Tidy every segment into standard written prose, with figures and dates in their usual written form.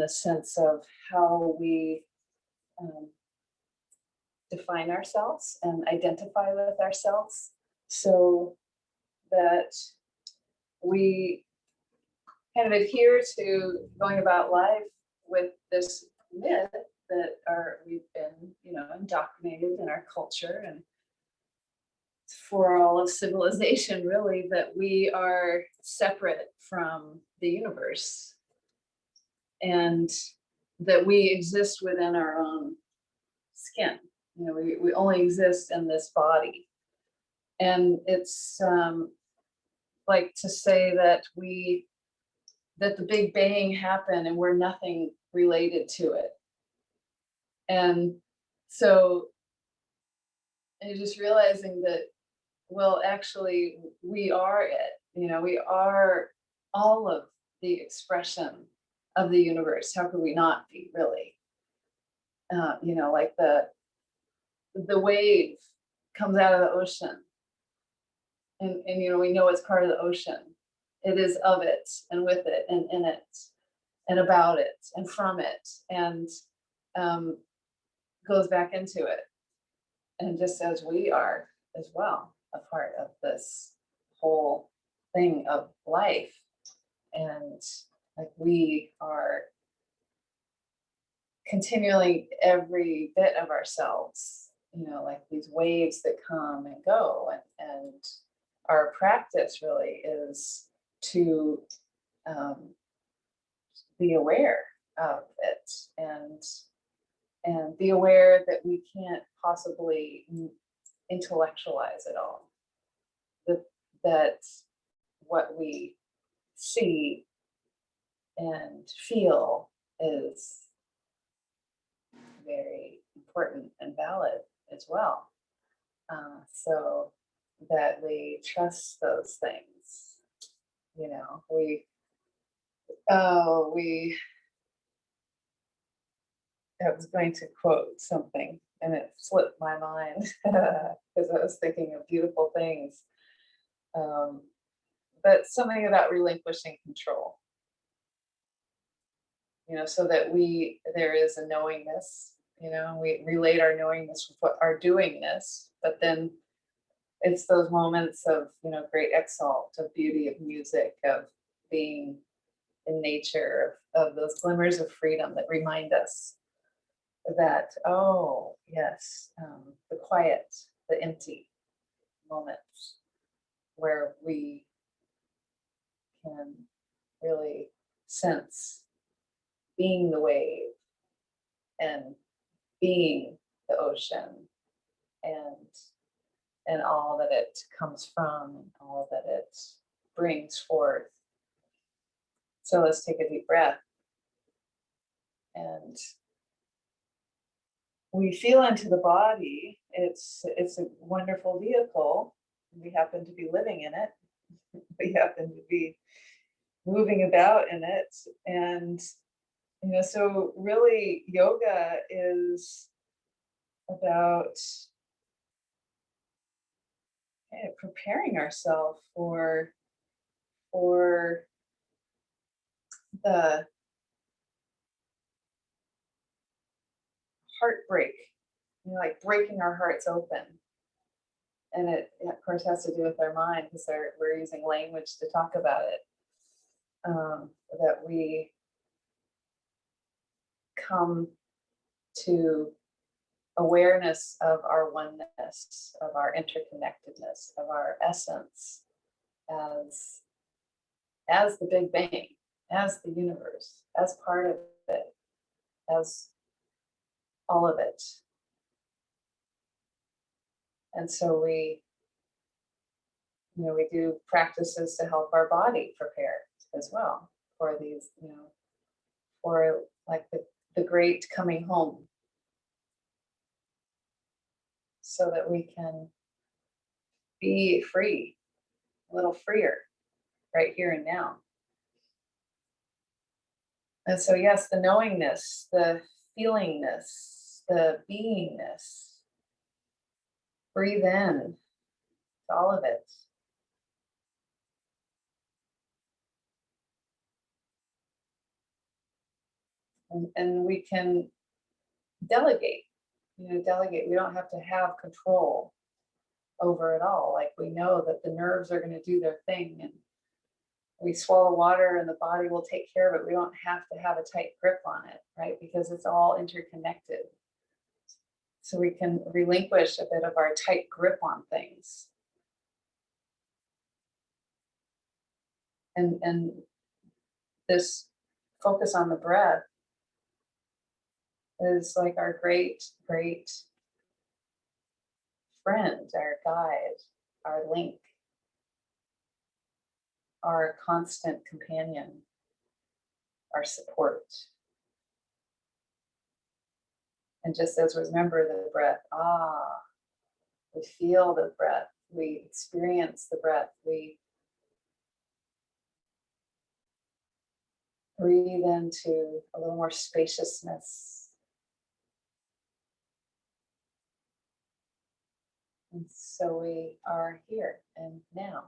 the sense of how we define ourselves and identify with ourselves, so that we kind of adhere to going about life with this myth that we've been, indoctrinated in our culture and for all of civilization, really, that we are separate from the universe and that we exist within our own skin. We only exist in this body. And it's like to say that the Big Bang happened and we're nothing related to it. And so and just realizing that, well, actually, we are it. We are all of the expression of the universe. How could we not be, really? Like the wave comes out of the ocean, and we know it's part of the ocean. It is of it, and with it, and in it, and about it, and from it, and goes back into it. And just as we are as well, a part of this whole thing of life. And like we are continually every bit of ourselves, like these waves that come and go. And our practice really is to be aware of it and be aware that we can't possibly intellectualize it all. That what we see and feel is very important and valid as well. So that we trust those things. I was going to quote something and it slipped my mind because I was thinking of beautiful things. But something about relinquishing control, so that there is a knowingness, we relate our knowingness with what our doingness, but then it's those moments of, great exalt, of beauty, of music, of being in nature, of those glimmers of freedom that remind us that, oh, yes, the quiet, the empty moments where we can really sense being the wave and being the ocean and all that it comes from and all that it brings forth. So let's take a deep breath. And we feel into the body. It's a wonderful vehicle. We happen to be living in it. We happen to be moving about in it. And, so really yoga is about preparing ourselves for the heartbreak, like breaking our hearts open. And it, of course, has to do with our mind because we're using language to talk about it. That we come to awareness of our oneness, of our interconnectedness, of our essence as the Big Bang, as the universe, as part of it, as all of it. And so we do practices to help our body prepare as well for these, for like the great coming home, so that we can be free, a little freer right here and now. And so, yes, the knowingness, the feelingness, the beingness, breathe in to all of it. And we can delegate, delegate. We don't have to have control over it all. Like, we know that the nerves are going to do their thing, and we swallow water and the body will take care of it. We don't have to have a tight grip on it, right? Because it's all interconnected. So we can relinquish a bit of our tight grip on things. And this focus on the breath is like our great, great friend, our guide, our link, our constant companion, our support. And just as we remember the breath, we feel the breath, we experience the breath, we breathe into a little more spaciousness. And so we are here and now.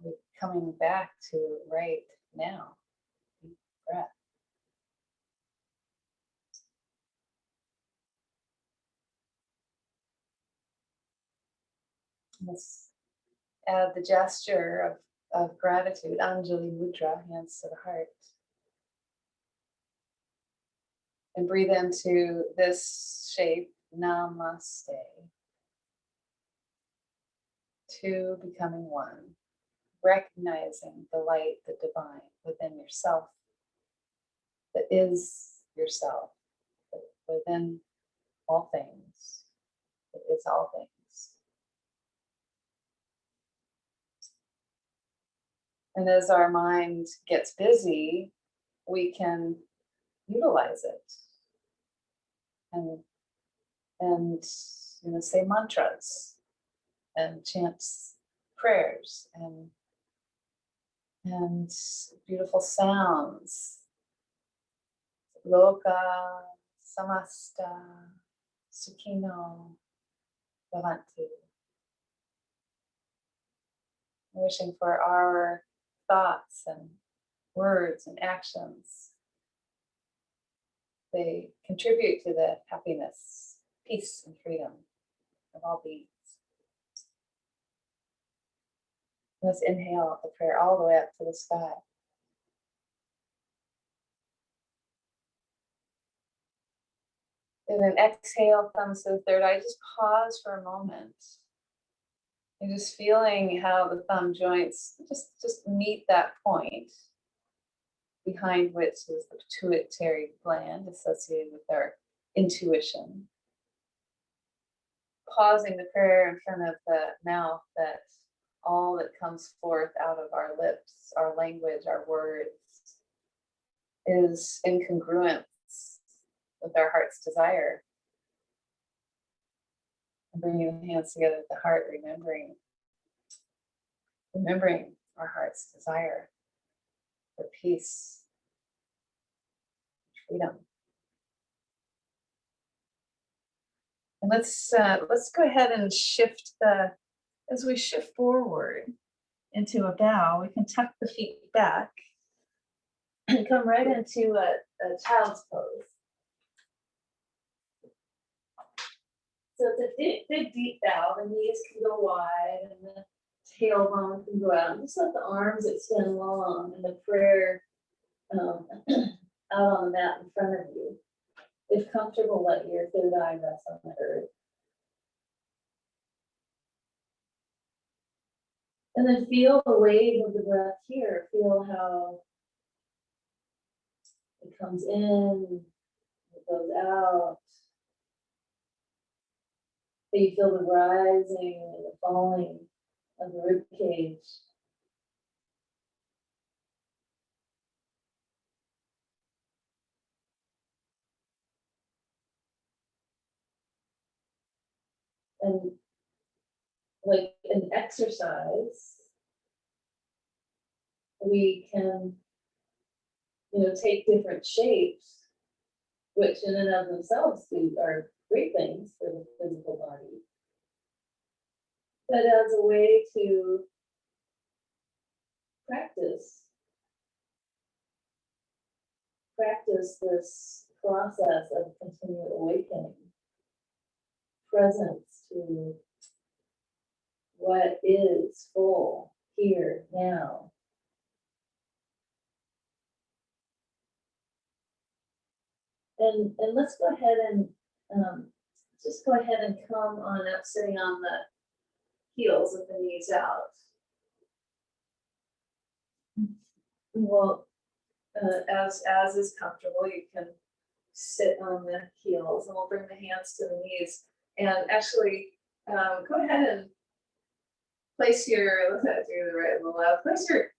We're coming back to right now. Deep breath. Let's add the gesture of gratitude, Anjali Mudra, hands to the heart. And breathe into this shape, Namaste. 2, becoming 1. Recognizing the light, the divine within yourself, that is yourself, that within all things, that is all things. And as our mind gets busy, we can utilize it and say mantras and chant prayers and beautiful sounds. Loka samasta sukhino bhavantu. Wishing for our thoughts and words and actions, they contribute to the happiness, peace, and freedom of all beings. Let's inhale the prayer all the way up to the sky. And then exhale, thumbs to the third eye. Just pause for a moment. And just feeling how the thumb joints just meet that point behind which is the pituitary gland associated with our intuition. Pausing the prayer in front of the mouth, that all that comes forth out of our lips, our language, our words, is in congruence with our heart's desire. And bringing the hands together at the heart, remembering our heart's desire for peace, freedom. And let's go ahead and shift as we shift forward into a bow, we can tuck the feet back and come right into a child's pose. So it's a big, deep bow. The knees can go wide and the tailbone can go out. And just let the arms extend long and the prayer out on the mat in front of you. If comfortable, let your third eye rest on the earth. And then feel the wave of the breath here. Feel how it comes in, it goes out. You feel the rising and the falling of the rib cage. And like an exercise, we can, take different shapes, which in and of themselves are great things for the physical body. But as a way to practice this process of continued awakening, presence to what is full here now. And let's go ahead and just go ahead and come on up, sitting on the heels with the knees out. Well, as is comfortable, you can sit on the heels, and we'll bring the hands to the knees. And actually, go ahead and place your, let's have to do the right and the left. Place your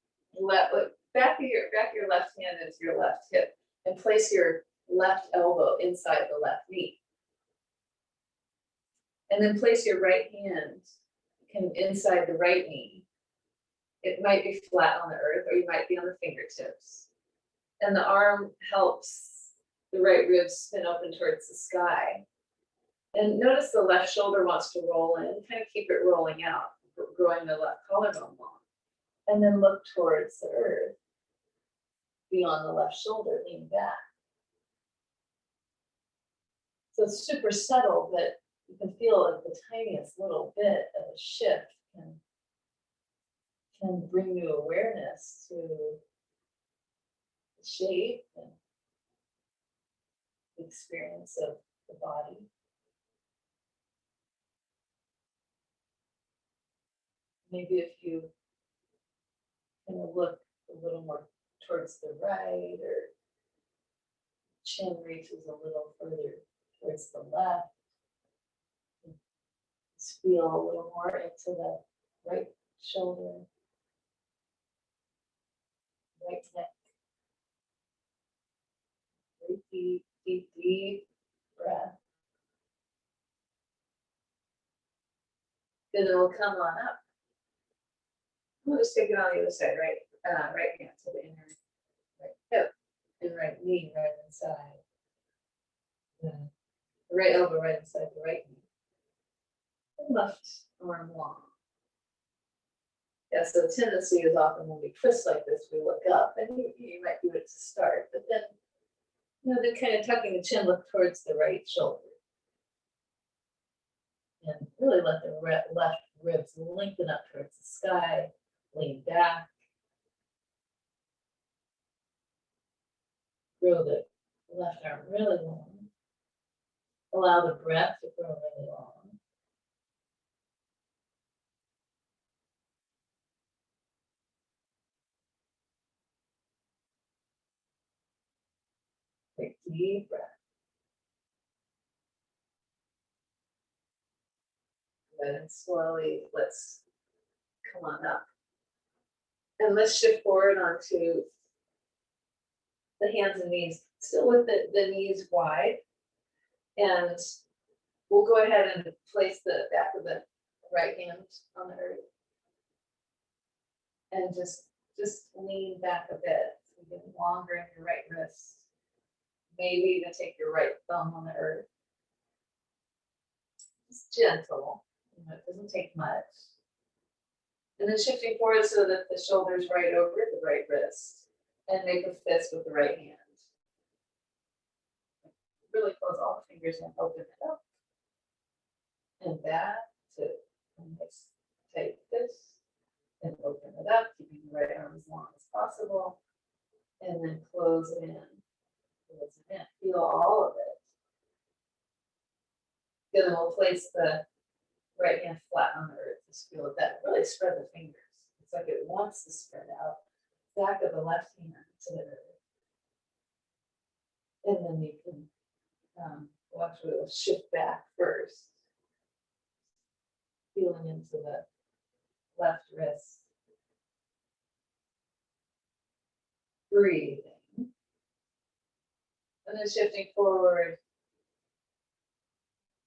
back of your left hand into your left hip, and place your left elbow inside the left knee. And then place your right hand inside the right knee. It might be flat on the earth, or you might be on the fingertips. And the arm helps the right ribs spin open towards the sky. And notice the left shoulder wants to roll in, kind of keep it rolling out, growing the left collarbone long. And then look towards the earth, beyond the left shoulder, lean back. So it's super subtle, but you can feel like the tiniest little bit of a shift can bring you awareness to the shape and the experience of the body. Maybe if you kind of look a little more towards the right, or chin reaches a little further towards the left. Just feel a little more into the right shoulder, right neck. Very deep, deep, deep breath. Then it will come on up. We'll just take it on the other side, right hand to the inner right hip, and right knee right inside. The right elbow right inside the right knee. And left arm long. Yeah, so the tendency is often when we twist like this, we look up, and you might do it to start, but then, then kind of tucking the chin, look towards the right shoulder. And really let the left ribs lengthen up towards the sky, lean back. Grow the left arm really long. Allow the breath to grow really long. Take deep breath. And slowly, let's come on up. And let's shift forward onto the hands and knees, still with the knees wide. And we'll go ahead and place the back of the right hand on the earth. And just lean back a bit. So you get longer in your right wrist. Maybe even take your right thumb on the earth. Just gentle. It doesn't take much. And then shifting forward so that the shoulder's right over the right wrist. And make a fist with the right hand. Really close all the fingers and open it up. And back to a nice tight fist. And open it up, keeping the right arm as long as possible. And then close it in. Close it in. Feel all of it. Then we'll place the right hand flat on the earth. Just feel that. Really spread the fingers. It's like it wants to spread out. Back of the left hand to the earth. And then you can watch it will shift back first. Feeling into the left wrist. Breathing. And then shifting forward.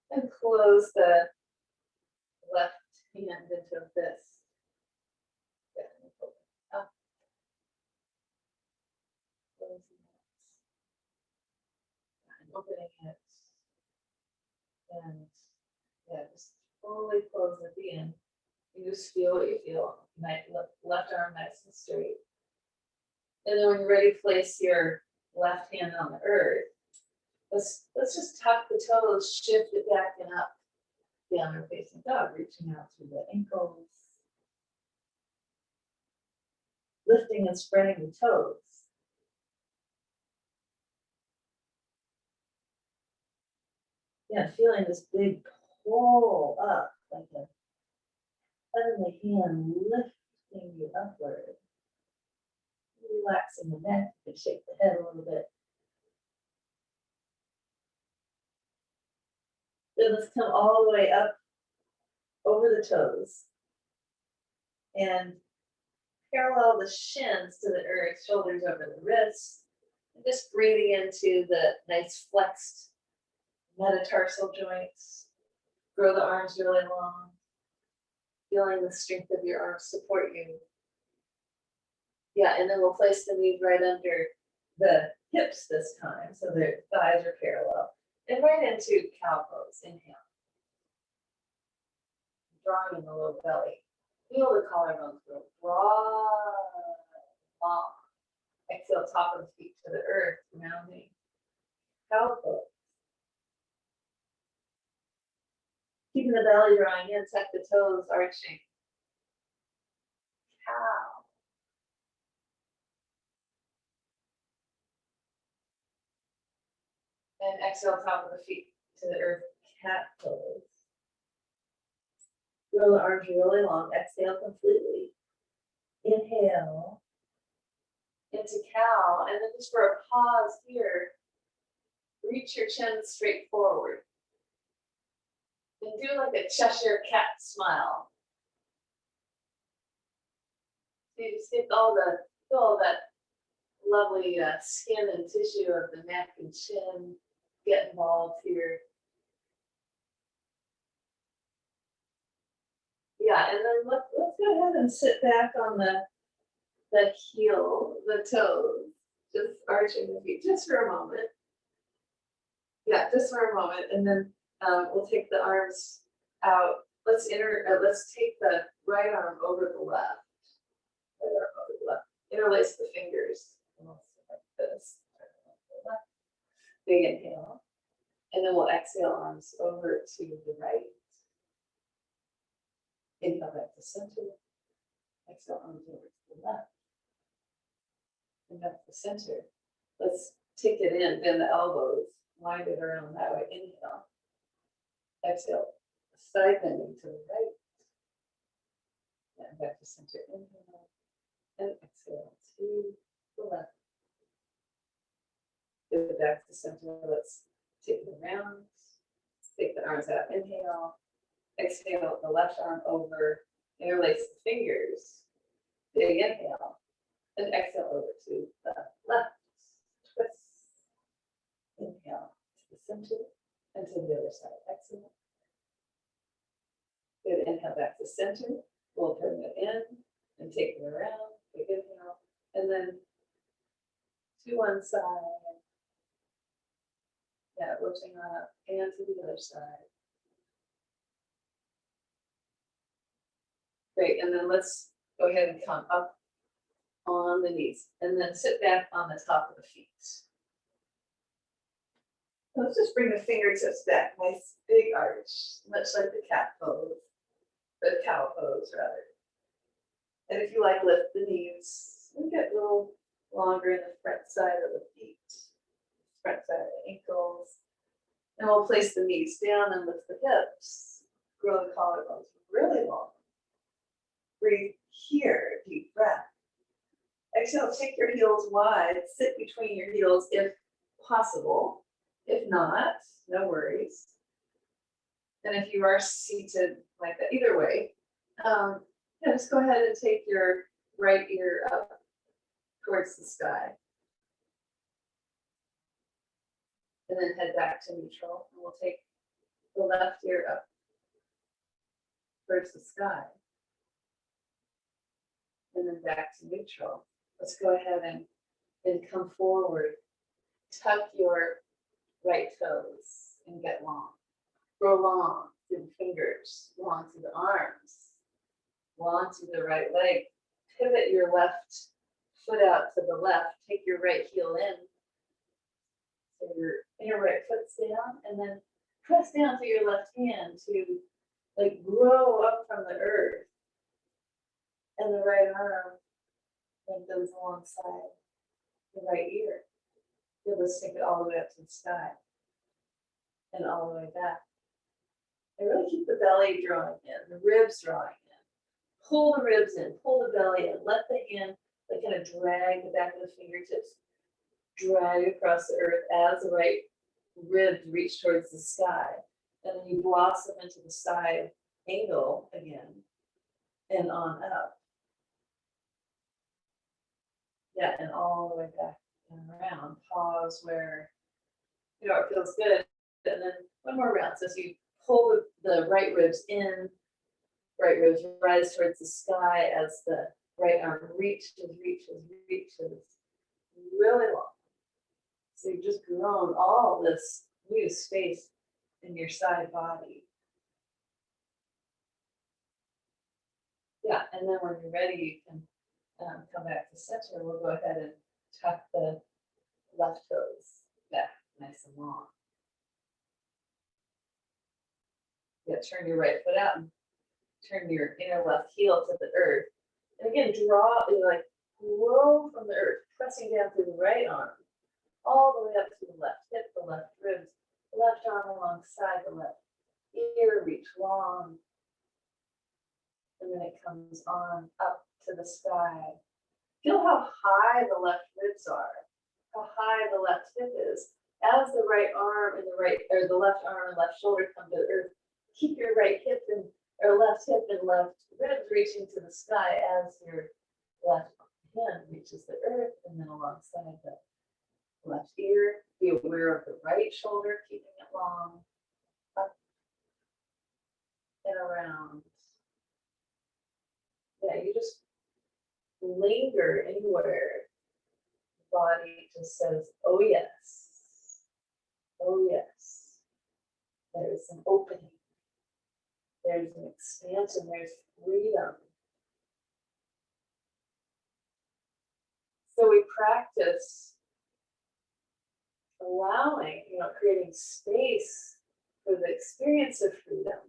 And close the left hand into a fist. Up. Closing it. And opening it. And yeah, just fully close at the end. You just feel what you feel. Left arm nice and straight. And then when you're ready, place your left hand on the earth. Let's just tuck the toes, shift it back and up. Downward facing dog, reaching out through the ankles. Lifting and spreading the toes. Yeah, feeling this big pull up, like a heavenly hand lifting you upward. Relaxing the neck, you can shake the head a little bit. Then let's come all the way up over the toes and parallel the shins to the earth, shoulders over the wrists, and just breathing into the nice flexed metatarsal joints. Grow the arms really long, feeling the strength of your arms support you. Yeah, and then we'll place the knees right under the hips this time, so the thighs are parallel. And right into cow pose, inhale. Drawing in the low belly. Feel the collarbones grow broad, long. Exhale, top of the feet to the earth, rounding. Cow pose. Keeping the belly drawing in, tuck the toes, arching. Cow. And exhale, top of the feet to the earth, cat pose. Grow the arms really long, exhale completely. Inhale into cow, and then just for a pause here, reach your chin straight forward. And do like a Cheshire cat smile. So you just get feel all that lovely skin and tissue of the neck and chin get involved here. Yeah, and then let's go ahead and sit back on the heel, the toes, just arching the feet just for a moment. Yeah, just for a moment, and then we'll take the arms out. Let's take the right arm over the left. Right arm over the left. Interlace the fingers. Like this. Big inhale. And then we'll exhale arms over to the right. Inhale back to center. Exhale arms over to the left. And back to center. Let's take it in, bend the elbows, wind it around that way. Inhale. Exhale, side bending to the right. And back to center. Inhale. And exhale to the left. Get it back to center. Let's take it around. Take the arms out. Inhale. Exhale the left arm over. Interlace the fingers. Big inhale. And exhale over to the left. Twist. Inhale to the center and to the other side. Exhale. Good. Inhale back to center. We'll bring it in and take it around. Big inhale. And then to one side. Yeah, lifting up and to the other side. Great, and then let's go ahead and come up on the knees and then sit back on the top of the feet. Let's just bring the fingertips back, nice big arch, much like the cat pose, the cow pose rather. And if you like, lift the knees and get a little longer in the front side of the feet, front side of the ankles. And we'll place the knees down and lift the hips, grow the collarbones really long. Breathe here, deep breath. Exhale, take your heels wide, sit between your heels if possible. If not, no worries. And if you are seated like that, either way, just go ahead and take your right ear up towards the sky. And then head back to neutral. And we'll take the left ear up towards the sky. And then back to neutral. Let's go ahead and come forward. Tuck your right toes and get long. Grow long through the fingers, long through the arms. onto the right leg. Pivot your left foot out to the left. Take your right heel in. So your inner right foot's down, and then press down to your left hand to like grow up from the earth. And the right arm lengthens alongside the right ear. You'll just take it all the way up to the sky and all the way back. And really keep the belly drawing in, the ribs drawing in. Pull the ribs in, pull the belly in, let the hand like kind of drag the back of the fingertips, drag across the earth as the right ribs reach towards the sky. And then you blossom into the side angle again and on up. Yeah, and all the way back and around. Pause where, it feels good. And then one more round. So as you pull the right ribs in, right ribs rise towards the sky as the right arm reaches really long. So you've just grown all this new space in your side body. Yeah, and then when you're ready, you can come back to center. We'll go ahead and tuck the left toes back nice and long. Yeah, turn your right foot out and turn your inner left heel to the earth. And again, grow from the earth, pressing down through the right arm, all the way up to the left hip, the left ribs, the left arm alongside the left ear, reach long. And then it comes on up to the sky. Feel how high the left ribs are, how high the left hip is. As the right arm and the left arm and left shoulder come to the earth, keep your right hip and left hip and left ribs reaching to the sky as your left hand reaches the earth, and then alongside the left ear. Be aware of the right shoulder, keeping it long, up and around. Yeah, you just linger anywhere. The body just says, oh yes, oh yes. There's an opening. There's an expansion, there's freedom. So we practice allowing, creating space for the experience of freedom.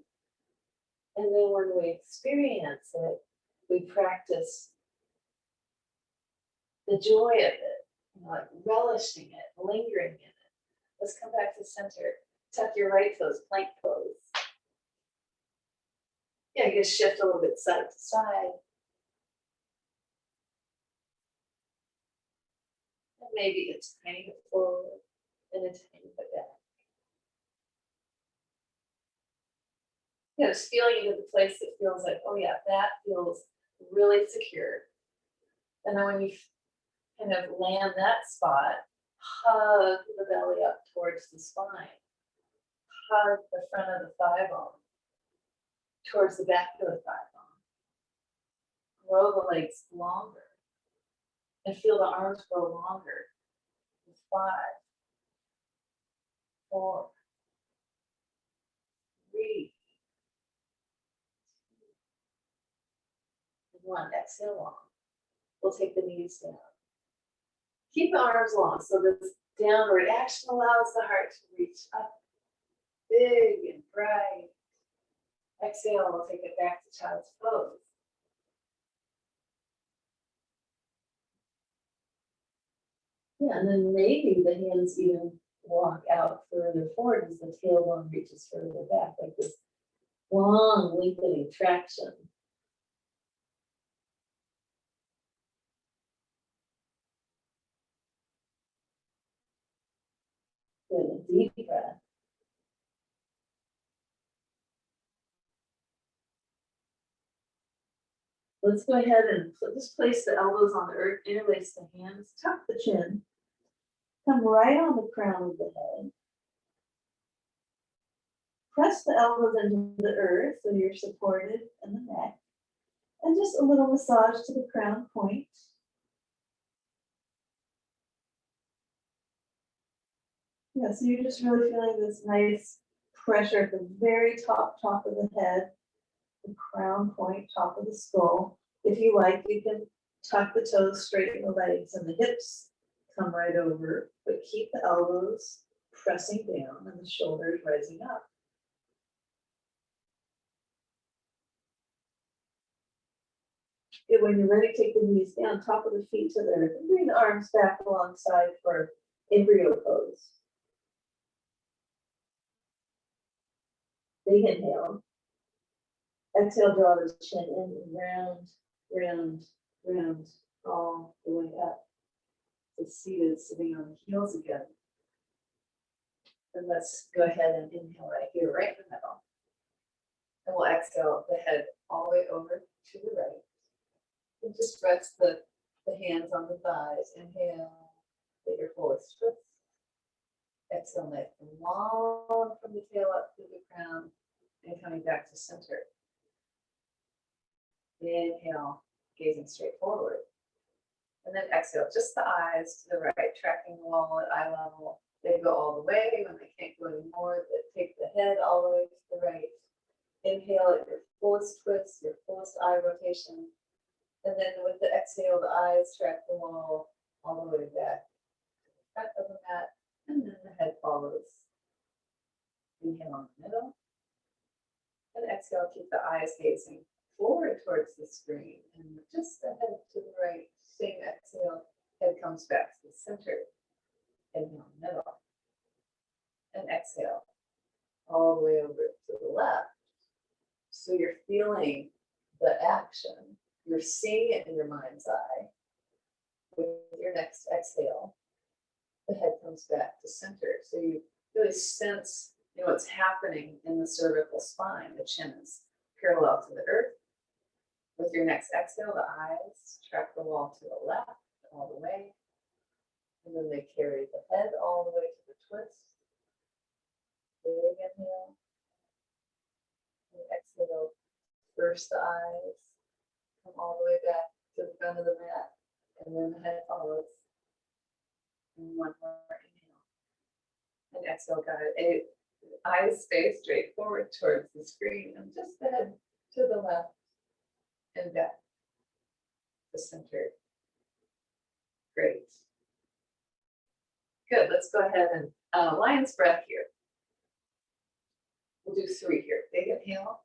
And then when we experience it, we practice the joy of it, like relishing it, lingering in it. Let's come back to center. Tuck your right toes, plank pose. Yeah, you can shift a little bit side to side. And maybe it's tiny bit forward and a tiny bit back. Just feeling into the place that feels like, oh yeah, that feels really secure. And then when you kind of land that spot, hug the belly up towards the spine. Hug the front of the thigh bone towards the back of the thigh bone. Grow the legs longer. And feel the arms grow longer. 5, 4, 3, 1. Exhale long. We'll take the knees down. Keep the arms long so this downward action allows the heart to reach up big and bright. Exhale, we'll take it back to child's pose. Yeah, and then maybe the hands even walk out further forward as the tailbone reaches further back, like this long lengthening traction. Good, a deep breath. Let's go ahead and just place the elbows on the earth, interlace the hands, tuck the chin, come right on the crown of the head. Press the elbows into the earth so you're supported in the neck. And just a little massage to the crown point. Yeah, so you're just really feeling this nice pressure at the very top of the head. the crown point, top of the skull. If you like, you can tuck the toes, straighten the legs, and the hips come right over, but keep the elbows pressing down and the shoulders rising up. When you're ready, take the knees down, top of the feet to the earth, and bring the arms back alongside for embryo pose. Big inhale. Exhale, draw the chin in and round, round, round, all the way up. So seated, sitting on the heels again. And let's go ahead and inhale right here, right in the middle. And we'll exhale the head all the way over to the right. And just rest the hands on the thighs. Inhale, get your fullest twist. Exhale, nice and long from the tail up through the crown and coming back to center. Inhale, gazing straight forward. And then exhale, just the eyes to the right, tracking the wall at eye level. They go all the way. When they can't go anymore, they take the head all the way to the right. Inhale at your fullest twist, your fullest eye rotation. And then with the exhale, the eyes track the wall all the way back to the front of the mat, and then the head follows. Inhale on the middle. And exhale, keep the eyes gazing forward towards the screen. And just the head to the right. Same exhale, head comes back to the center. Inhale, middle. And exhale, all the way over to the left. So you're feeling the action. You're seeing it in your mind's eye. With your next exhale, the head comes back to center. So you really sense, what's happening in the cervical spine. The chin is parallel to the earth. With your next exhale, the eyes track the wall to the left all the way. And then they carry the head all the way to the twist. Big inhale. And exhale, first the eyes come all the way back to the front of the mat, and then the head follows. And one more inhale. And exhale, got it. Eyes stay straight forward towards the screen, and just the head to the left and back to center. Great. Good. Let's go ahead and lion's breath here. We'll do 3 here. Big inhale.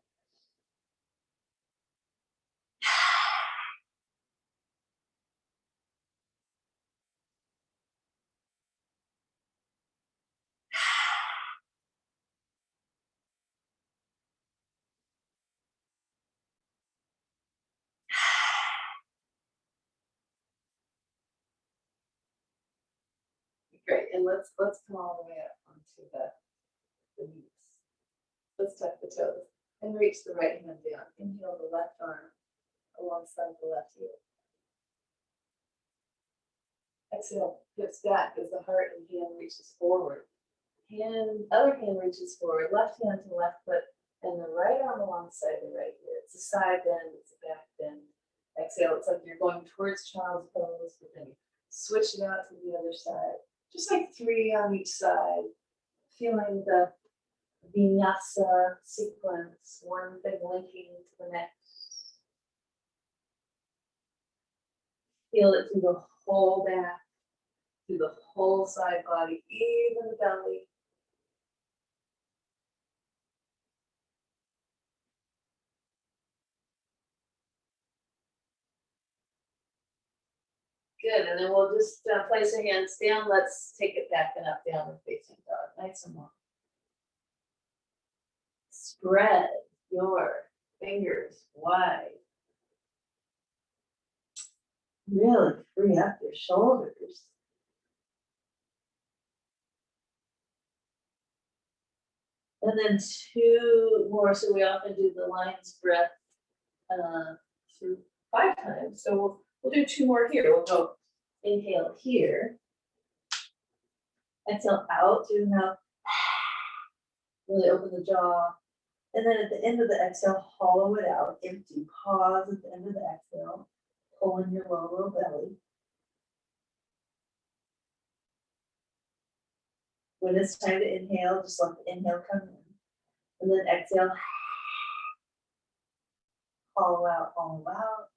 Great. And let's come all the way up onto the knees. Let's tuck the toes and reach the right hand down. Inhale the left arm alongside the left heel. Exhale, hips back as the heart and hand reaches forward. Other hand reaches forward, left hand to left foot, and the right arm alongside the right ear. It's a side bend, it's a back bend. Exhale, it's like you're going towards child's pose, but then you switch it out to the other side. Just like 3 on each side, feeling the vinyasa sequence, one thing linking to the next. Feel it through the whole back, through the whole side body, even the belly. Good, and then we'll just place our hands down. Let's take it back and up, downward facing dog. Nice and long. Spread your fingers wide. Really free up your shoulders. And then 2 more. So we often do the lion's breath through 5 times. So we'll do 2 more here. We'll go inhale here. Exhale out through the mouth. Really open the jaw. And then at the end of the exhale, hollow it out. Empty. Pause at the end of the exhale. Pull in your lower belly. When it's time to inhale, just let the inhale come in. And then exhale. Hollow out, hollow out.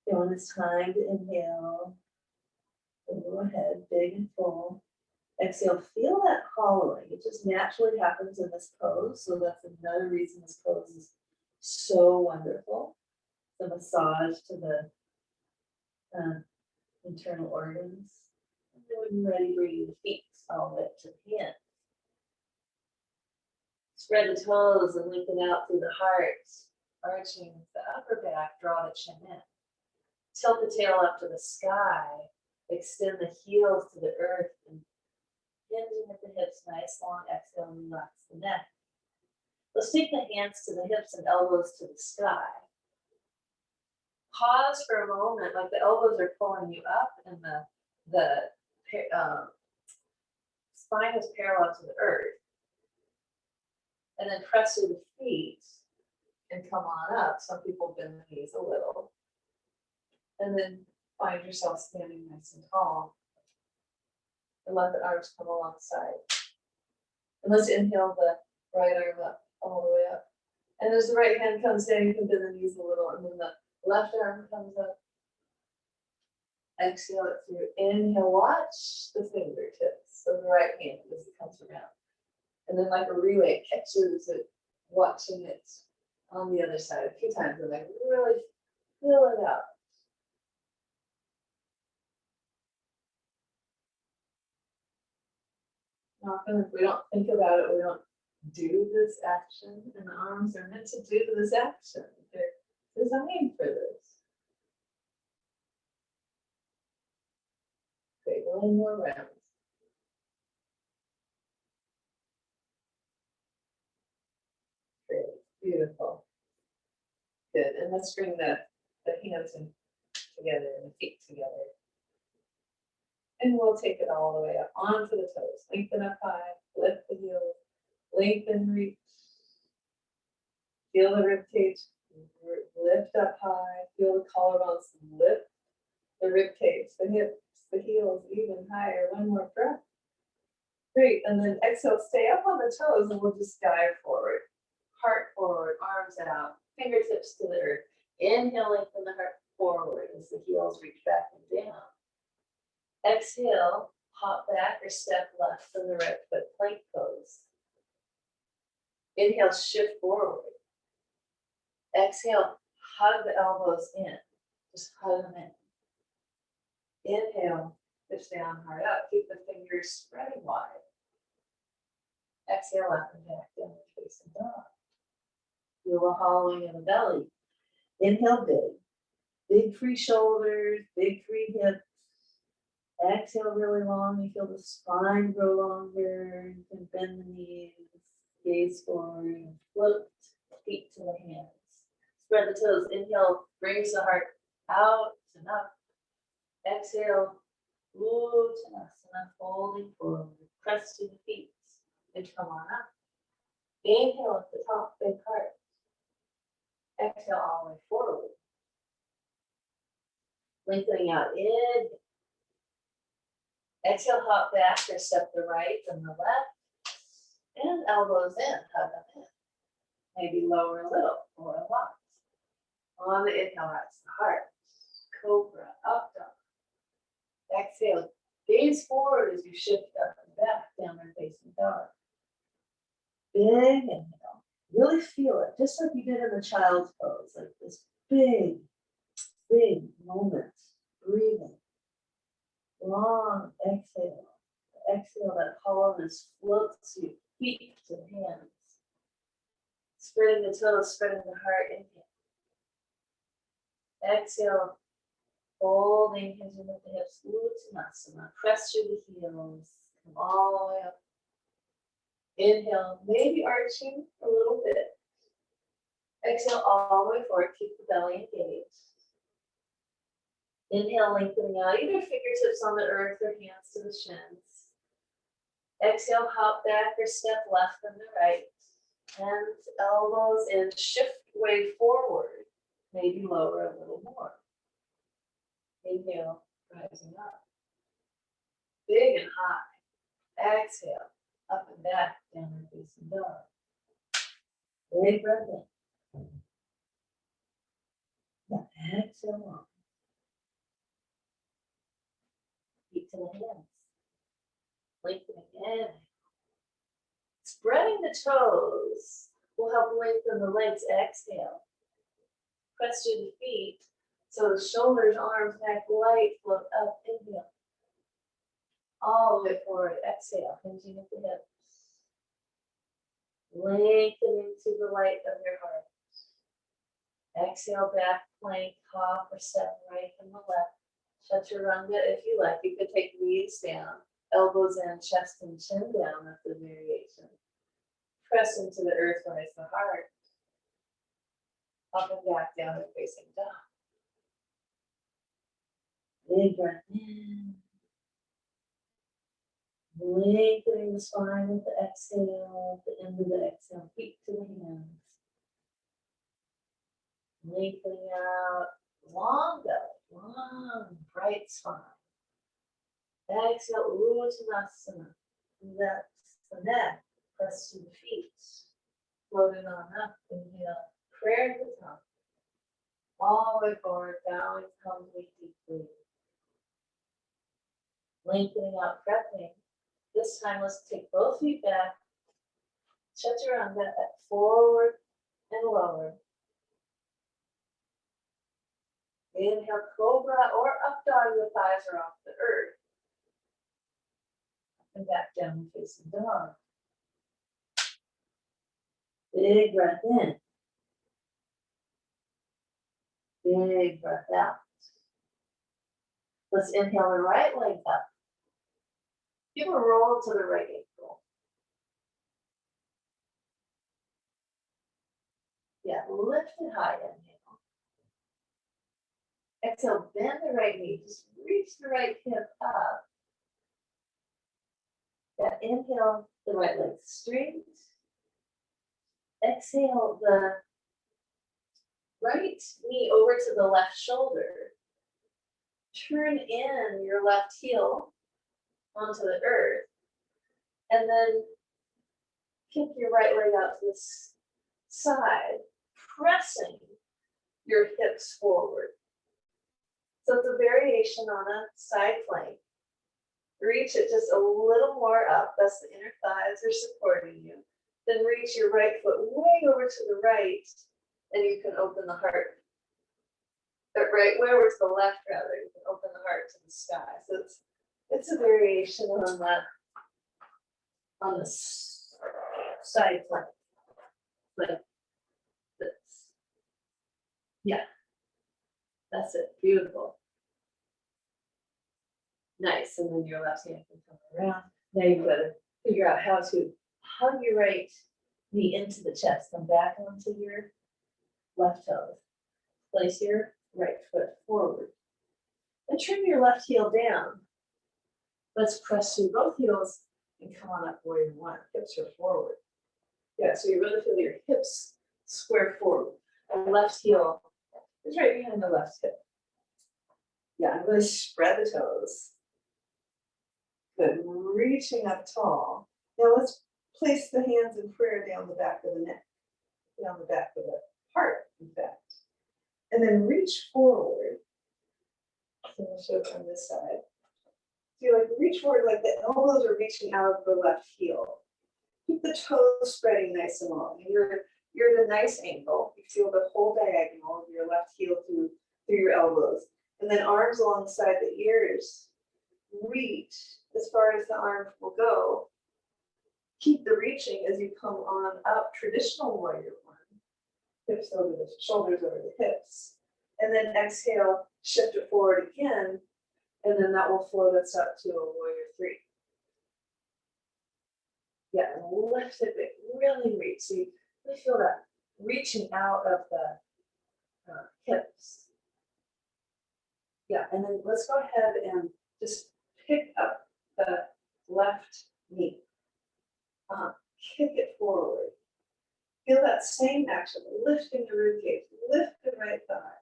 And when it's time to inhale, go ahead, big and full. Exhale, feel that hollowing. It just naturally happens in this pose. So that's another reason this pose is so wonderful. The massage to the internal organs. And then when you're ready, bring the feet all the way up to the hand. Spread the toes and lengthen out through the heart. Arching the upper back, draw the chin in. Tilt the tail up to the sky. Extend the heels to the earth and hinging at the hips, nice long exhale, and relax the neck. Let's take the hands to the hips and elbows to the sky. Pause for a moment, like the elbows are pulling you up and the spine is parallel to the earth. And then press through the feet and come on up. Some people bend the knees a little. And then find yourself standing nice and tall. And let the arms come alongside. And let's inhale the right arm up, all the way up. And as the right hand comes down, you can bend the knees a little, and then the left arm comes up. Exhale it through. Inhale, watch the fingertips of the right hand as it comes around. And then like a relay, catches it, watching it on the other side a few times, and like really feel it out. Often if we don't think about it, we don't do this action, and the arms are meant to do this action. They're designed for this. Okay, one more round. Great, beautiful. Good, and let's bring the hands in together and the feet together. And we'll take it all the way up onto the toes. Lengthen up high, lift the heels, lengthen, reach. Feel the rib cage, lift up high, feel the collarbones, lift the rib cage, the hips, the heels even higher. One more breath. Great, and then exhale, stay up on the toes and we'll just dive forward. Heart forward, arms out, fingertips to the earth. Inhale, lengthen the heart forward as the heels reach back and down. Exhale, hop back or step left from the right foot, plank pose. Inhale, shift forward. Exhale, hug the elbows in. Just hug them in. Inhale, push down, hard up. Keep the fingers spreading wide. Exhale, up and back, down facing dog. Feel a hollowing in the belly. Inhale, big. Big free shoulders, big free hips. Exhale really long. You feel the spine grow longer. You can bend the knees, gaze forward, and float feet to the hands. Spread the toes. Inhale, brings the heart out and up. Exhale, Uttanasana, folding forward. Press to the feet and come on up. Inhale at the top, big heart. Exhale all the way forward. Lengthening out, inhale. Exhale, hop back or step the right and the left. And elbows in, hug them in. Maybe lower a little or a lot. On the inhale, rise the heart. Cobra, up dog. Exhale, gaze forward as you shift up and back, downward facing dog. Big inhale. Really feel it, just like you did in the child's pose, like this big, big moment. Breathing. Long exhale. Exhale, that hollowness floats you, feet to hands. Spreading the toes, spreading the heart. Inhale. Exhale, folding, hinging at the hips. Uttanasana. Press through the heels. Come all the way up. Inhale, maybe arching a little bit. Exhale all the way forward. Keep the belly engaged. Inhale, lengthening out, either fingertips on the earth or hands to the shins. Exhale, hop back or step left and the right. And elbows in, shift way forward. Maybe lower a little more. Inhale, rising up. Big and high. Exhale, Up and back, downward facing dog. Big breath in. Now exhale long. Feet to the hands. Lengthen again. Spreading the toes will help lengthen the legs. Exhale. Press through the feet so the shoulders, arms, neck, light float up. Inhale. All the way forward. Exhale. Hinging at the hips. Lengthening to the light of your heart. Exhale, back plank, hop or step right and the left. Chaturanga if you like. You could take knees down, elbows in, chest and chin down at the variation. Press into the earth, rise the heart. Up and back, downward facing dog. Big breath in. Lengthening the spine with the exhale, the end of the exhale, feet to the hands. Lengthening out, long belly, long, bright spine. Exhale, Uttanasana. That's the neck. Press to the feet. Floating on up. Inhale, prayer to the tongue. All the way forward, bowing humbly, deeply. Lengthening out, prepping. This time, let's take both feet back. Chaturanga at forward and lower. Inhale, cobra or up dog, the thighs are off the earth. Up and back, down facing dog. Big breath in. Big breath out. Let's inhale the right leg up. Give a roll to the right ankle. Yeah, lift it high, inhale. Exhale, bend the right knee. Just reach the right hip up. Yeah, inhale, the right leg straight. Exhale, the right knee over to the left shoulder. Turn in your left heel onto the earth. And then kick your right leg out to the side, pressing your hips forward. So it's a variation on a side plank. Reach it just a little more up. That's the inner thighs are supporting you. Then reach your right foot way over to the right, and you can open the heart. Right, where was the left rather? You can open the heart to the sky. So it's a variation on the side plank. Like this. Yeah. That's it. Beautiful. Nice. And then your left hand can come around. Now you've got to figure out how to hug your right knee into the chest. Come back onto your left toe. Place your right foot forward. And turn your left heel down. Let's press through both heels and come on up where you want. Hips are forward. Yeah, so you really feel your hips square forward. And left heel is right behind the left hip. Yeah, and really spread the toes. Good. Reaching up tall. Now let's place the hands in prayer down the back of the neck, down the back of the heart, in fact. And then reach forward. So we'll show it on this side. So you like reach forward like the elbows are reaching out of the left heel. Keep the toes spreading nice and long. And you're at a nice angle. You feel the whole diagonal of your left heel through your elbows. And then arms alongside the ears. Reach as far as the arms will go. Keep the reaching as you come on up, traditional warrior one. Hips over the shoulders over the hips. And then exhale, shift it forward again. And then that will float us up to a warrior three. Yeah, and lift it big, really reach. So you really feel that reaching out of the hips. Yeah, and then let's go ahead and just pick up the left knee. Kick it forward. Feel that same action, lifting the rib cage, lift the right thigh.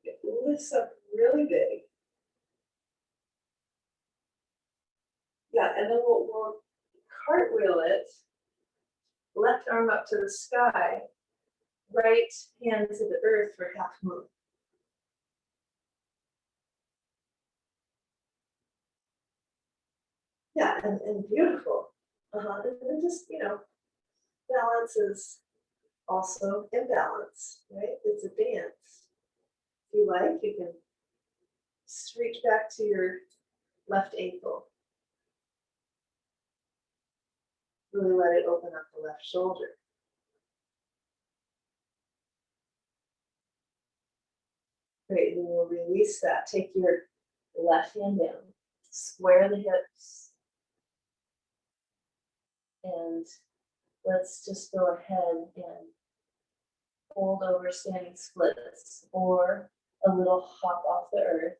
It lifts up really big. Yeah, and then we'll cartwheel it, left arm up to the sky, right hand to the earth for half moon. Yeah, and beautiful. And then just, balance is also imbalance, right? It's a dance. If you like, you can reach back to your left ankle. Really let it open up the left shoulder. Great, and then we'll release that. Take your left hand down, square the hips, and let's just go ahead and fold over standing splits or a little hop off the earth.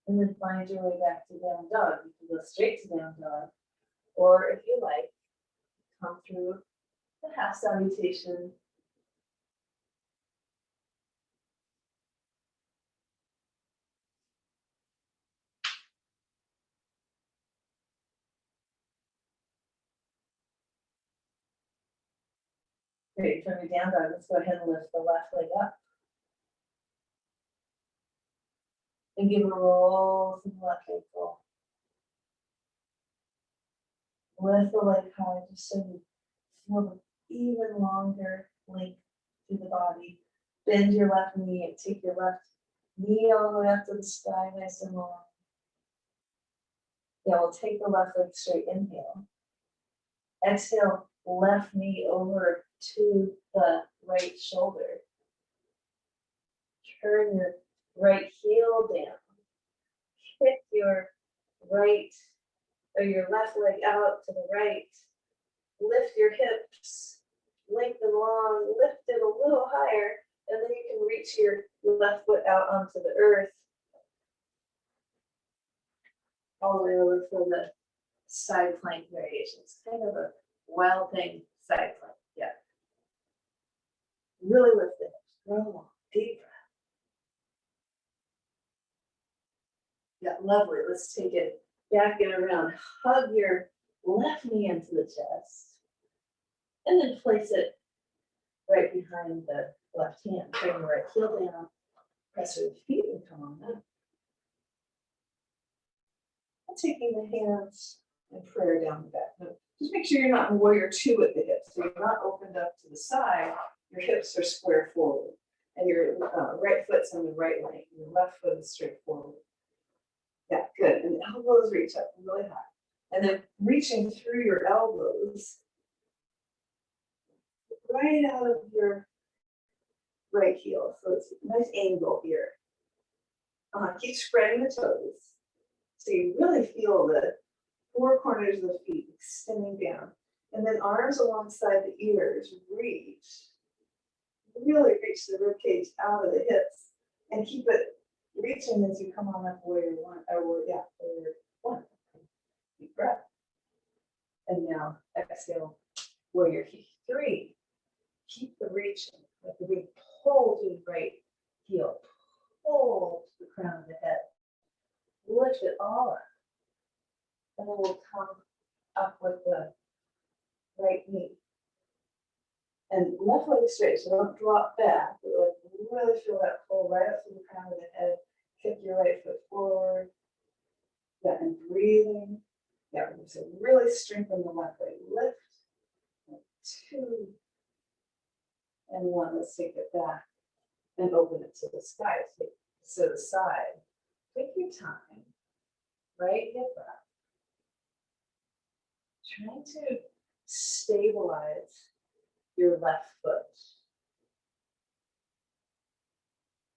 And then find your way back to down dog. You can go straight to down dog, or if you like, come through the half salutation. Great, from your down dog, let's go ahead and lift the left leg up. And give a roll to the left ankle. Lift the leg high just so you feel the even longer length through the body. Bend your left knee and take your left knee all the way up to the sky, nice and long. Yeah, we'll take the left leg straight, inhale. Exhale, left knee over to the right shoulder. Turn your right heel down. Kick your right or your left leg out to the right. Lift your hips, lengthen long, lift it a little higher, and then you can reach your left foot out onto the earth. All the way over for the side plank variation. It's kind of a wild thing, side plank, yeah. Really lift it, grow long, deep breath. Yeah, lovely, let's take it back and around. Hug your left knee into the chest, and then place it right behind the left hand. Bring the right heel down, press your feet and come on up. And taking the hands and prayer down the back. Now, just make sure you're not in warrior two at the hips. So you're not opened up to the side. Your hips are square forward. And your right foot's on the right leg. Your left foot is straight forward. Yeah, good. And the elbows reach up really high. And then reaching through your elbows right out of your right heel. So it's a nice angle here. Keep spreading the toes. So you really feel the four corners of the feet extending down. And then arms alongside the ears, reach. Really reach the rib cage out of the hips. And keep it reaching as you come on up warrior one, warrior one. Deep breath. And now exhale, warrior three. Keep the reaching. Like the big pull to the right heel. Pull to the crown of the head. Lift it all up. And then we'll come up with the right knee. And left leg straight, so don't drop back. But like really feel that pull right up to the crown of the head. Kick your right foot forward. Yeah, and breathing. Yeah, so really strengthen the left leg. Lift. And 2 and 1. Let's take it back and open it to the sky. So the side. Take your time. Right hip up. Trying to stabilize your left foot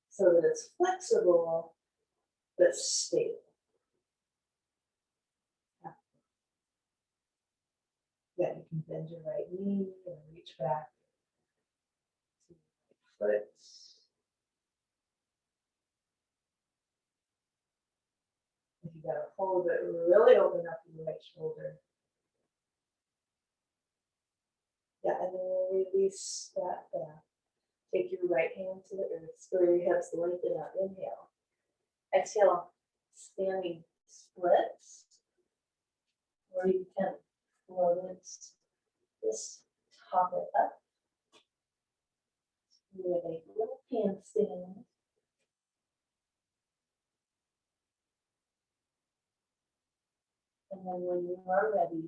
so that it's flexible but stable. Yeah, you can bend your right knee and reach back to your right foot. If you gotta hold it, really open up your right shoulder. Yeah, and then we'll release that back. Take your right hand to the earth, square your hips, lengthen out, inhale. Exhale, standing splits, or you can float it, just top it up with a little handstand. And then when you are ready,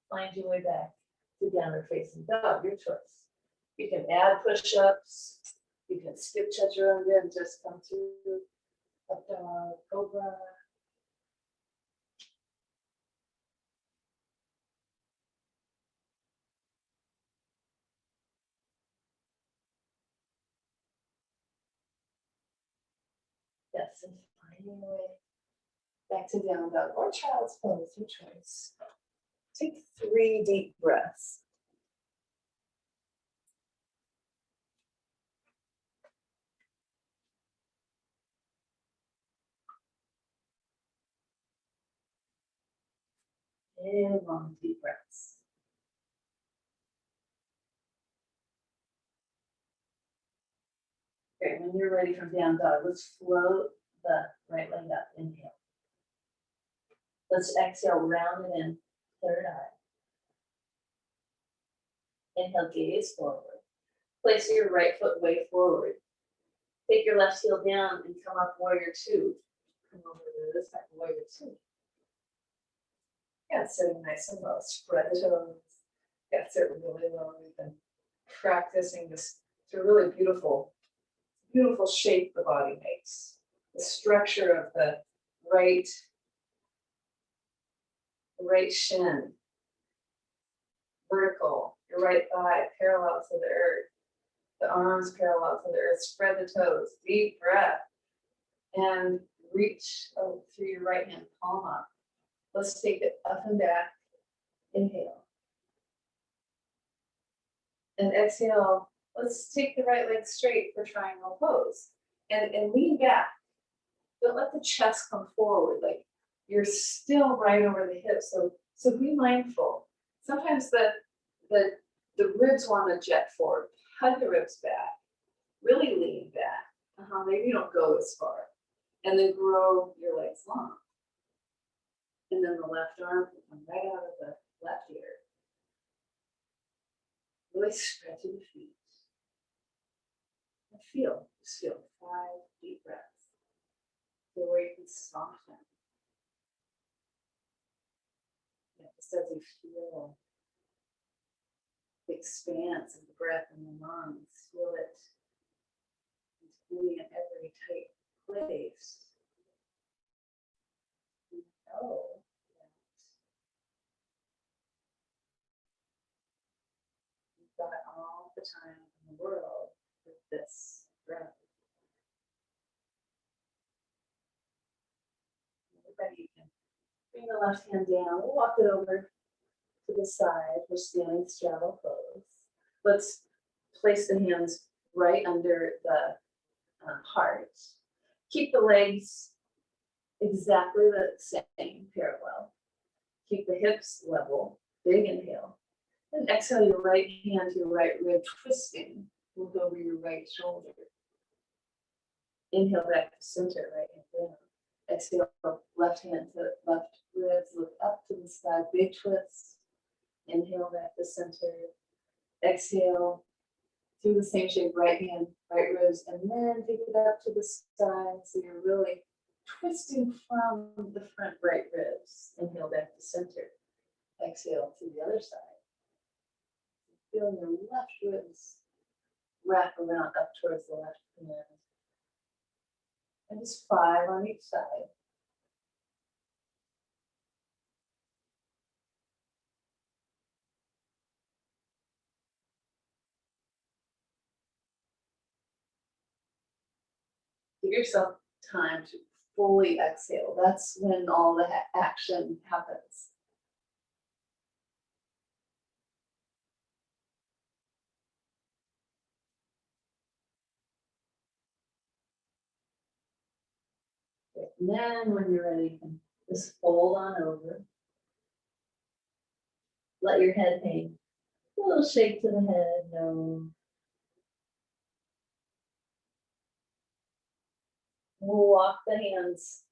find your way back to downward facing dog, your choice. You can add push-ups, you can skip chaturanga and just come through up dog, cobra. Yes, and finding your way back to down dog or child's pose, your choice. Take 3 deep breaths. And long deep breaths. Great, when you're ready from down dog, let's float the right leg up, inhale. Let's exhale, round it in, third eye. Inhale, gaze forward. Place your right foot way forward. Take your left heel down and come up, warrior 2. Come over to this side, warrior 2. Yeah, sitting nice and low, spread the toes. Yeah, sit really low. We've been practicing this. It's a really beautiful, beautiful shape the body makes. The structure of the right shin, vertical, your right thigh parallel to the earth, the arms parallel to the earth, spread the toes, deep breath, and reach through your right hand, palm up. Let's take it up and back, inhale. And exhale, let's take the right leg straight for triangle pose. And lean back. Don't let the chest come forward, like you're still right over the hips. So be mindful. Sometimes the ribs want to jet forward. Hug the ribs back. Really lean back. Maybe you don't go as far. And then grow your legs long. And then the left arm will come right out of the left ear. Really spread to the feet. And just feel 5 deep breaths. Feel where you can soften. Yeah, just as you feel the expanse of the breath in the lungs, feel it moving in every tight place. You know that you've got all the time in the world with this breath. Everybody can bring the left hand down. We'll walk it over to the side for standing straddle pose. Let's place the hands right under the heart. Keep the legs exactly the same, parallel. Keep the hips level. Big inhale. And exhale your right hand to your right rib, twisting. We'll go over your right shoulder. Inhale back to center, right hand down. Exhale, left hand to left ribs, look up to the sky, big twist. Inhale back to center. Exhale, through the same shape, right hand, right ribs, and then take it up to the sky. So you're really twisting from the front right ribs. Inhale back to center. Exhale to the other side. Feeling your left ribs wrap around up towards the left hand. And just 5 on each side. Give yourself time to fully exhale. That's when all the action happens. And then when you're ready, you can just fold on over. Let your head hang. A little shake to the head, no. We'll walk the hands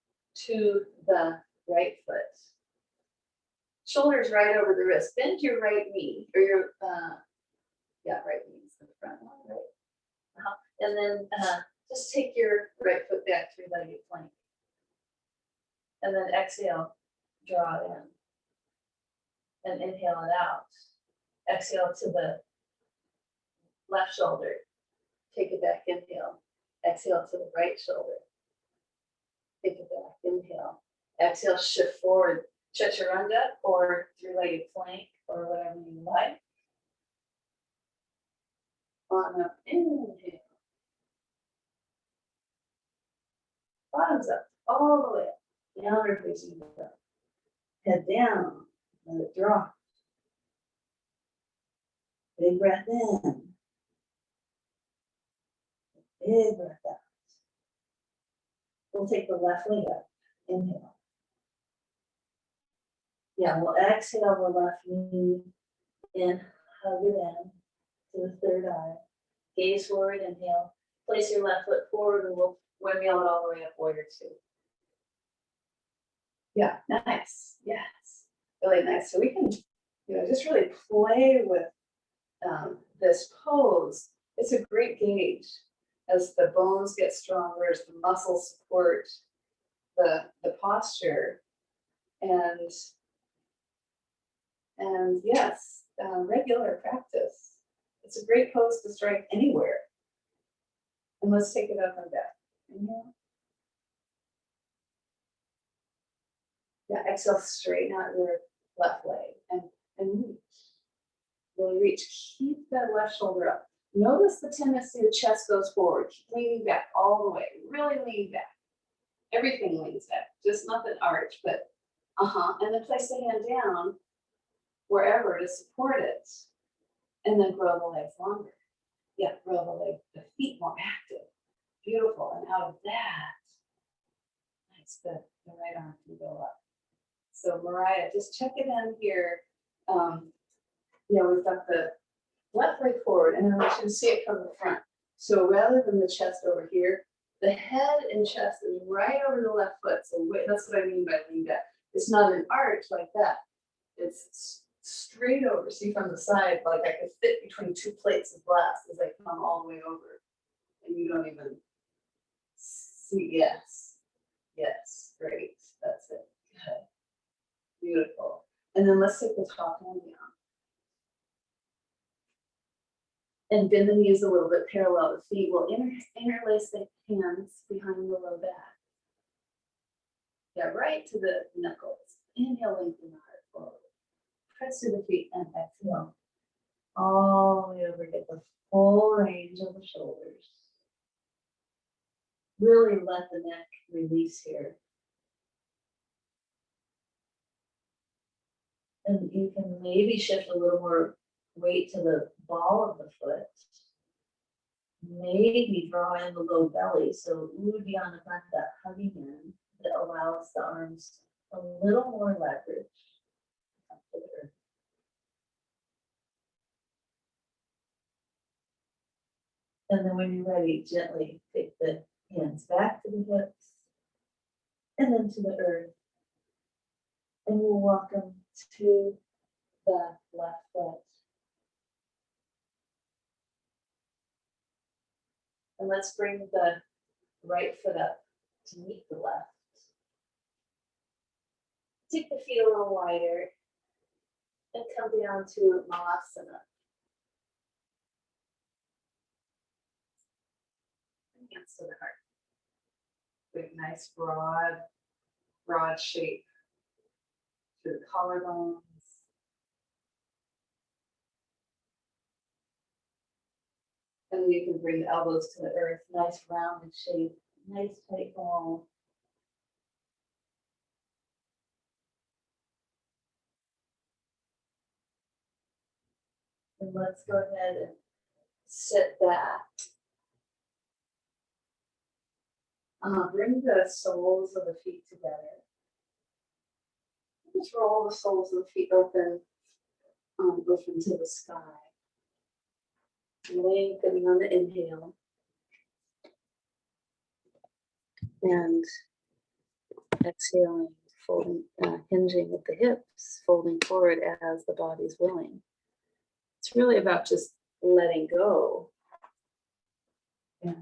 to the right foot. Shoulders right over the wrist. Bend your right knee or your, right knee's the front one, right? And then just take your right foot back, three-legged plank. And then exhale, draw it in. And inhale it out. Exhale to the left shoulder. Take it back, inhale. Exhale to the right shoulder. Take it back, inhale. Exhale, shift forward. Chaturanga or three-legged plank or whatever you like. On up, inhale. Bottoms up, all the way up. Downward facing dog. Head down, let it drop. Big breath in. Big breath out. We'll take the left leg up. Inhale. Yeah, we'll exhale the left knee in, hug it in to the third eye. Gaze forward, inhale. Place your left foot forward and we'll windmill it all the way up, warrior two. Yeah, nice. Yes, really nice. So we can, just really play with this pose. It's a great gauge as the bones get stronger, as the muscles support the posture, and yes, regular practice. It's a great pose to strike anywhere. And let's take it up and back. Inhale. Yeah, exhale, straighten out your left leg and reach. Really reach. Keep that left shoulder up. Notice the tendency the chest goes forward. Keep leaning back all the way. Really lean back. Everything leans back. Just not the arch, but And then place the hand down wherever to support it. And then grow the legs longer. Yeah, grow the feet more active. Beautiful. And out of that, nice, the right arm can go up. So Mariah, just check it in here. We've got the left leg forward, and then we should see it from the front. So rather than the chest over here, the head and chest is right over the left foot. So that's what I mean by lean back. It's not an arch like that. It's straight over. See from the side, like I could fit between two plates of glass as I come all the way over. And you don't even see. Yes, great. That's it. Good. Beautiful. And then let's take the top hand down. And bend the knees a little bit parallel. The feet will interlace the hands behind the low back. Yeah, right to the knuckles. Inhale, lengthen the heart forward. Press through the feet and exhale. All the way over, get the full range of the shoulders. Really let the neck release here. And you can maybe shift a little more weight to the ball of the foot. Maybe draw in the low belly, so we would be on the front, that hugging in that allows the arms a little more leverage. And then when you're ready, gently take the hands back to the hips and then to the earth. And we'll walk them to the left foot. And let's bring the right foot up to meet the left. Take the feet a little wider and come down to Malasana. Hands to the heart. Big, nice, broad shape through the collarbones. And then you can bring the elbows to the earth. Nice rounded shape. Nice tight ball. And let's go ahead and sit back. Bring the soles of the feet together. Just roll the soles of the feet open to the sky. Lengthening on the inhale. And exhaling, folding, hinging with the hips, folding forward as the body's willing. It's really about just letting go and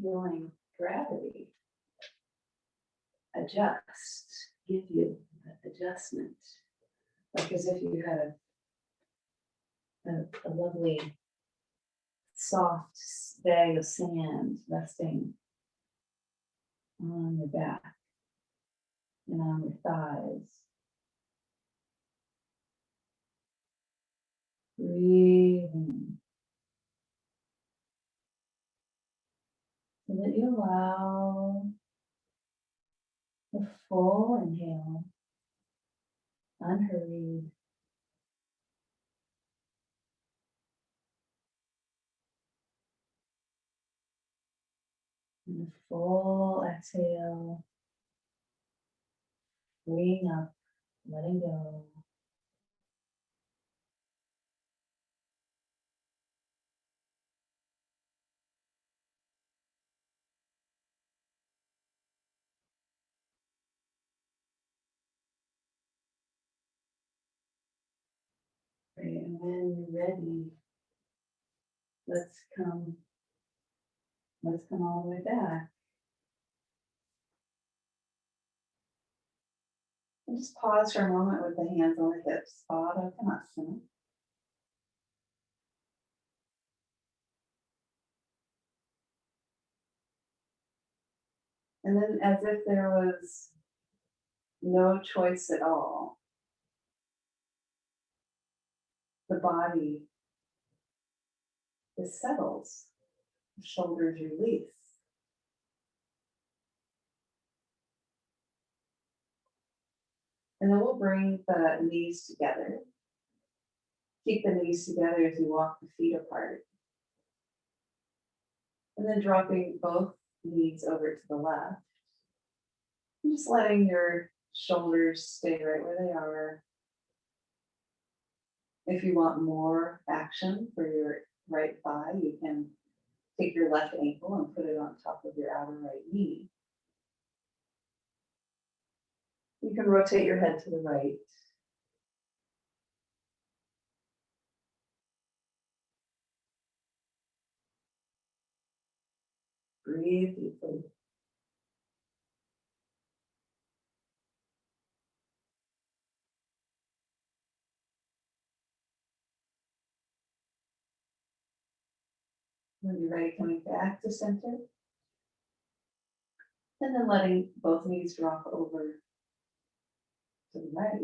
feeling gravity adjust, give you that adjustment, like as if you had a lovely soft bag of sand resting on your back and on your thighs. Breathing. So that you allow the full inhale, unhurried. And the full exhale, freeing up, letting go. Great. And when you're ready, let's come all the way back. And just pause for a moment with the hands on the hips. Pada Konasana. And then as if there was no choice at all, the body just settles, the shoulders release. And then we'll bring the knees together. Keep the knees together as you walk the feet apart. And then dropping both knees over to the left. And just letting your shoulders stay right where they are. If you want more action for your right thigh, you can take your left ankle and put it on top of your outer right knee. You can rotate your head to the right. Breathe deeply. When you're ready, coming back to center. And then letting both knees drop over to the right.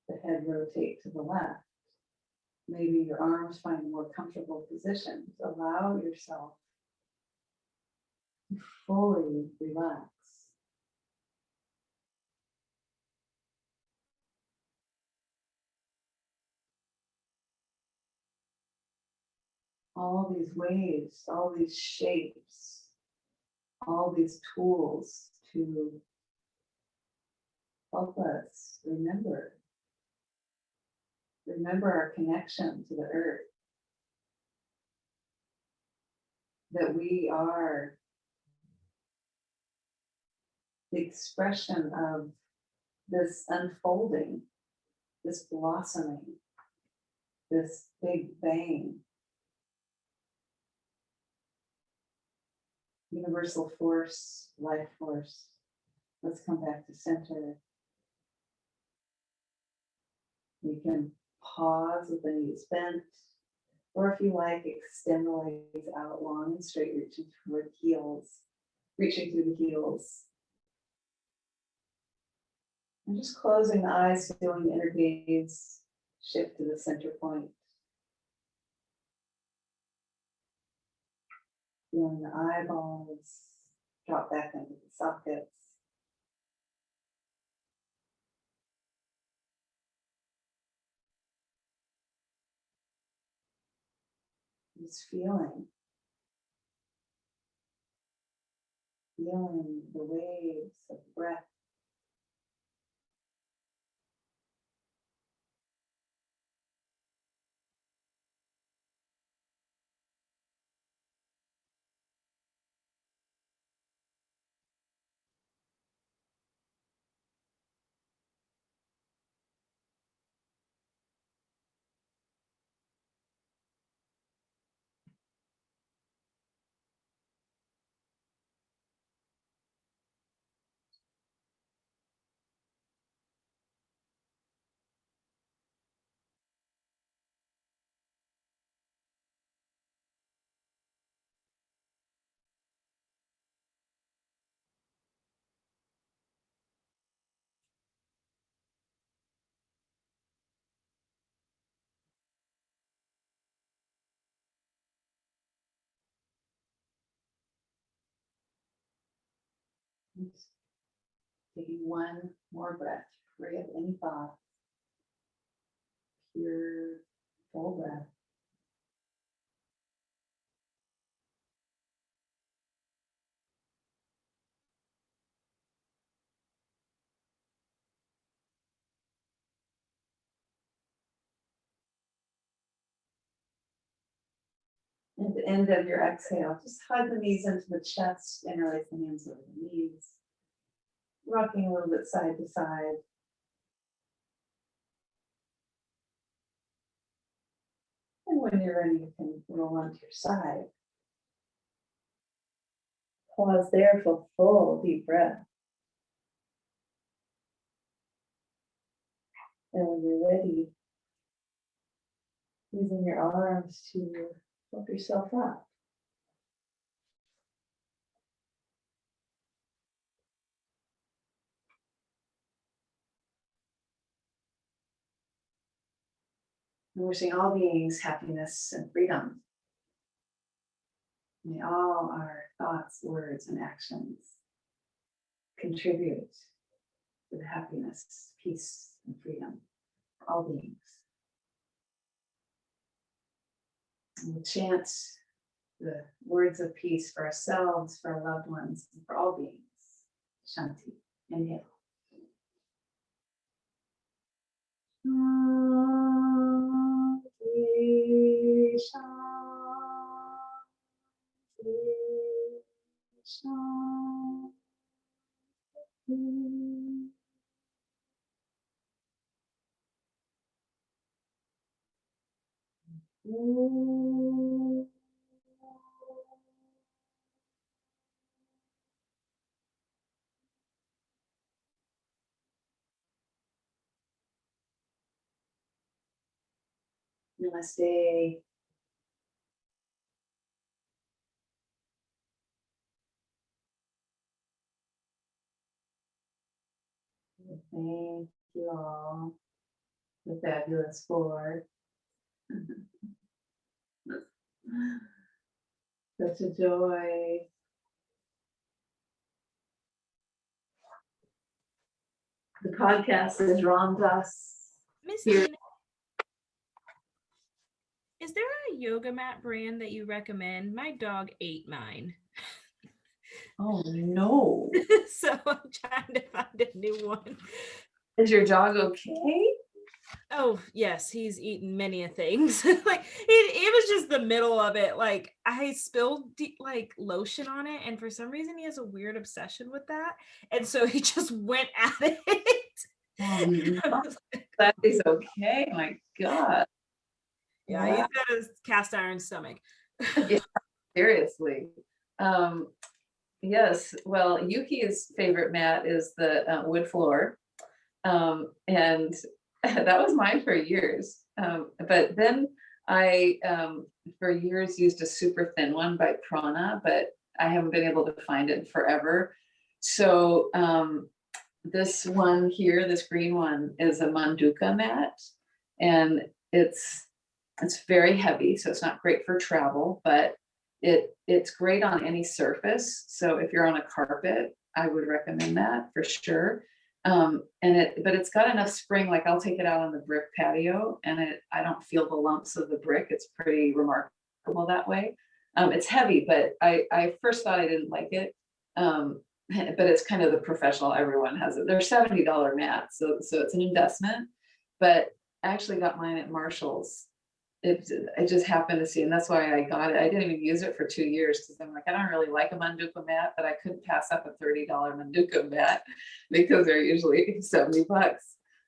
The head rotate to the left. Maybe your arms find a more comfortable position. Allow yourself to fully relax. All these waves, all these shapes, all these tools to help us remember our connection to the earth, that we are the expression of this unfolding, this blossoming, this big bang. Universal force, life force. Let's come back to center. You can pause with the knees bent, or if you like, extend the legs out long and straight, reaching through the heels. And just closing the eyes, feeling the inner gaze shift to the center point. Feeling the eyeballs drop back into the sockets. Just feeling the waves of breath. Just taking one more breath, free of any thoughts. Pure, full breath. At the end of your exhale, just hug the knees into the chest, interlace the hands over the knees, rocking a little bit side to side. And when you're ready, you can roll onto your side. Pause there for full deep breath. And when you're ready, using your arms to help yourself up. And wishing all beings happiness and freedom. May all our thoughts, words, and actions contribute to the happiness, peace, and freedom for all beings. And we'll chant the words of peace for ourselves, for our loved ones, and for all beings. Shanti. Inhale. Shanti, Shanti, Shanti. Namaste. Thank you all, the fabulous four. Such a joy. The podcast is Ram Dass. Miss Here. Deanna, is there a yoga mat brand that you recommend? My dog ate mine. Oh no. So I'm trying to find a new one. Is your dog okay? Oh, yes, he's eaten many a things. Like it was just the middle of it. Like I spilled like lotion on it, and for some reason he has a weird obsession with that. And so he just went at it. Oh, no. I was like, That is okay. My God. yeah, he's got a cast iron stomach. Yeah, seriously. Yes. Well, Yuki's favorite mat is the wood floor. And that was mine for years. But then I, for years, used a super thin one by Prana, but I haven't been able to find it forever. So this one here, this green one, is a Manduka mat, and it's very heavy, so it's not great for travel, but it's great on any surface. So if you're on a carpet, I would recommend that for sure. But it's got enough spring, like I'll take it out on the brick patio and I don't feel the lumps of the brick. It's pretty remarkable that way. It's heavy, but I first thought I didn't like it. But it's kind of the professional, everyone has it. They're $70 mats, so it's an investment. But I actually got mine at Marshall's. I just happened to see, and that's why I got it. I didn't even use it for 2 years because I'm like, I don't really like a Manduka mat, but I couldn't pass up a $30 Manduka mat because they're usually $70.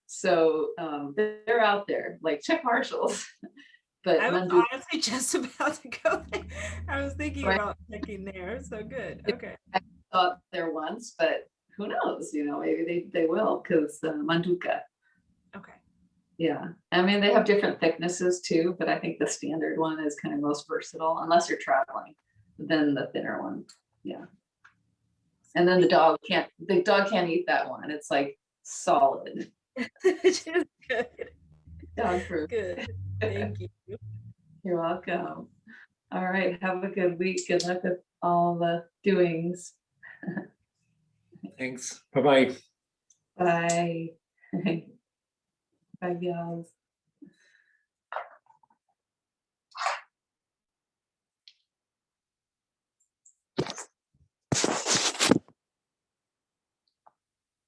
So they're out there. Like, check Marshall's. But I was Manduka, honestly just about to go there. I was thinking Right. about checking there. So good. Okay. I thought there once, but who knows? Maybe they will, because Manduka. Okay. Yeah, I mean, they have different thicknesses too, but I think the standard one is kind of most versatile, unless you're traveling, then the thinner one. Yeah. And then the dog can't eat that one. It's like solid Which is good. dog food. Good. Thank you. You're welcome. All right, have a good week. Good luck with all the doings. Thanks. Bye-bye. Bye. Bye, y'all.